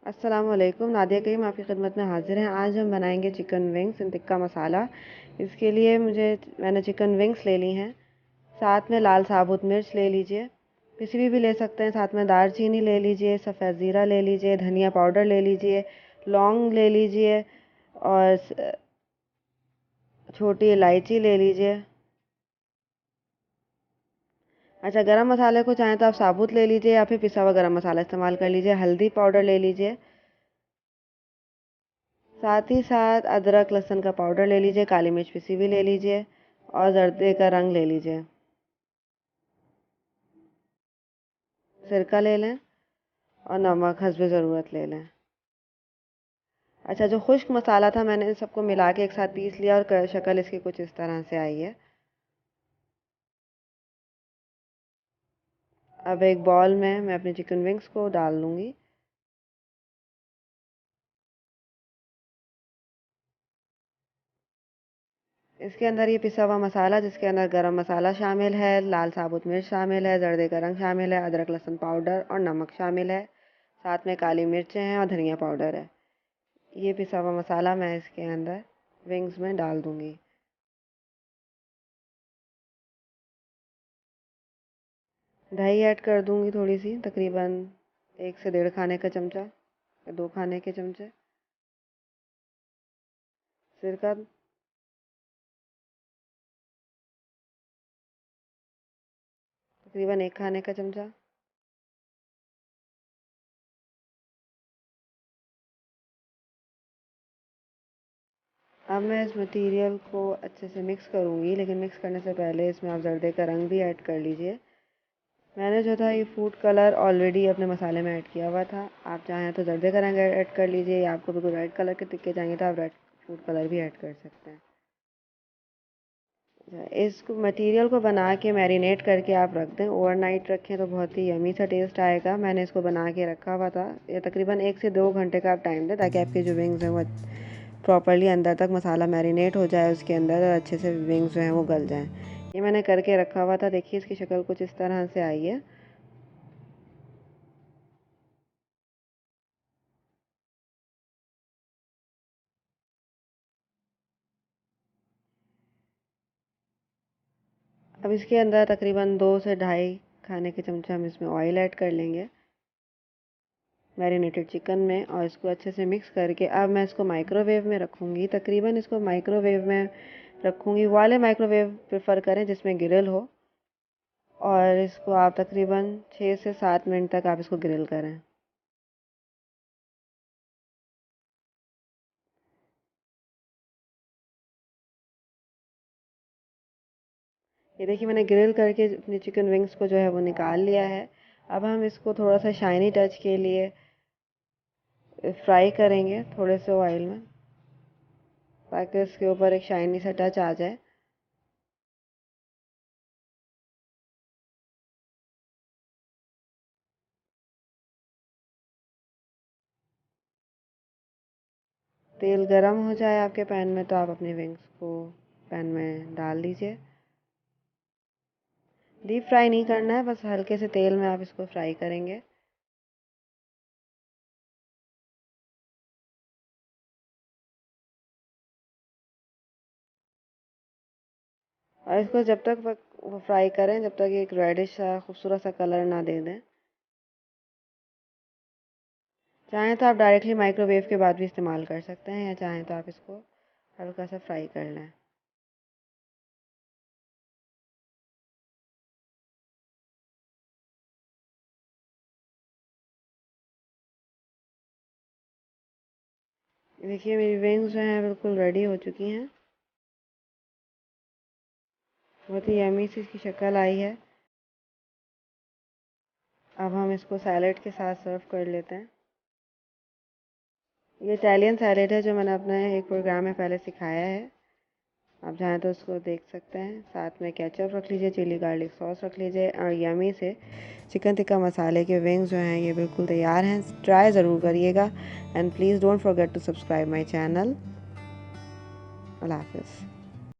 अस्सलाम वालेकुम। नादिया करीम आपकी खिदमत में हाज़िर हैं। आज हम बनाएंगे चिकन विंग्स इन टिक्का मसाला। इसके लिए मैंने चिकन विंग्स ले ली हैं। साथ में लाल साबुत मिर्च ले लीजिए, किसी भी ले सकते हैं। साथ में दालचीनी ले लीजिए, सफ़ेद ज़ीरा ले लीजिए, धनिया पाउडर ले लीजिए, लौंग ले लीजिए और छोटी इलायची ले लीजिए। अच्छा, गरम मसाले को चाहें तो आप साबुत ले लीजिए या फिर पिसा हुआ गरम मसाला इस्तेमाल कर लीजिए। हल्दी पाउडर ले लीजिए, साथ ही साथ अदरक लहसुन का पाउडर ले लीजिए, काली मिर्च पिसी हुई ले लीजिए और जर्दे का रंग ले लीजिए। सिरका ले लें और नमक हस्बे ज़रूरत ले लें। अच्छा, जो खुश्क मसाला था मैंने इन सबको मिला के एक साथ पीस लिया और शक्ल इसकी कुछ इस तरह से आई है। अब एक बॉल में मैं अपने चिकन विंग्स को डाल लूँगी। इसके अंदर ये पिसा हुआ मसाला, जिसके अंदर गरम मसाला शामिल है, लाल साबुत मिर्च शामिल है, जर्दे का रंग शामिल है, अदरक लहसुन पाउडर और नमक शामिल है। साथ में काली मिर्चें हैं और धनिया पाउडर है। ये पिसा हुआ मसाला मैं इसके अंदर विंग्स में डाल दूँगी। दही ऐड कर दूँगी थोड़ी सी, तकरीबन 1 से 1.5 खाने का चमचा या 2 खाने के चमचे। सिरका तकरीबन 1 खाने का चमचा। अब मैं इस मटेरियल को अच्छे से मिक्स करूँगी, लेकिन मिक्स करने से पहले इसमें आप जर्दे का रंग भी ऐड कर लीजिए। मैंने जो था ये फूड कलर ऑलरेडी अपने मसाले में ऐड किया हुआ था। आप चाहें तो जर्दे का रंग ऐड कर लीजिए, या आपको बिल्कुल रेड कलर के टिक्के चाहिए तो आप रेड फूड कलर भी ऐड कर सकते हैं। इस मटेरियल को बना के मैरिनेट करके आप रख दें, ओवरनाइट रखें तो बहुत ही यमी सा टेस्ट आएगा। मैंने इसको बना के रखा हुआ था। ये तकरीबन 1 से 2 घंटे का आप टाइम दें, ताकि आपके जो विंग्स हैं वो प्रॉपरली अंदर तक मसाला मैरिनेट हो जाए उसके अंदर, और अच्छे से विंग्स जो हैं वो गल जाएं। ये मैंने करके रखा हुआ था। देखिए इसकी शक्ल कुछ इस तरह से आई है। अब इसके अंदर तकरीबन 2 से ढाई खाने के चमचे हम इसमें ऑयल ऐड कर लेंगे मैरिनेटेड चिकन में, और इसको अच्छे से मिक्स करके अब मैं इसको माइक्रोवेव में रखूँगी। तकरीबन इसको माइक्रोवेव में रखूँगी, वाले माइक्रोवेव प्रेफर करें जिसमें ग्रिल हो, और इसको आप तकरीबन 6 से 7 मिनट तक आप इसको ग्रिल करें। ये देखिए मैंने ग्रिल करके अपनी चिकन विंग्स को जो है वो निकाल लिया है। अब हम इसको थोड़ा सा शाइनी टच के लिए फ्राई करेंगे थोड़े से ऑयल में, ताकि इसके ऊपर एक शाइनी सा टच आ जाए। तेल गरम हो जाए आपके पैन में तो आप अपने विंग्स को पैन में डाल दीजिए। डीप फ्राई नहीं करना है, बस हल्के से तेल में आप इसको फ्राई करेंगे। और इसको जब तक वो फ्राई करें, जब तक एक रेडिश सा खूबसूरत सा कलर ना दे दें। चाहें तो आप डायरेक्टली माइक्रोवेव के बाद भी इस्तेमाल कर सकते हैं, या चाहें तो आप इसको हल्का सा फ्राई कर लें। देखिए मेरी विंग्स जो हैं बिल्कुल रेडी हो चुकी हैं। बहुत ही यमी सी इसकी शक्ल आई है। अब हम इसको सैलेड के साथ सर्व कर लेते हैं। ये इटालियन सैलेड है जो मैंने अपने एक प्रोग्राम में पहले सिखाया है। आप चाहें तो उसको देख सकते हैं। साथ में केचप रख लीजिए, चिली गार्लिक सॉस रख लीजिए, और यमी से चिकन टिक्का मसाले के विंग्स जो हैं ये बिल्कुल तैयार हैं। ट्राई ज़रूर करिएगा, and please don't forget to subscribe my channel. अल्लाह हाफ़िज़।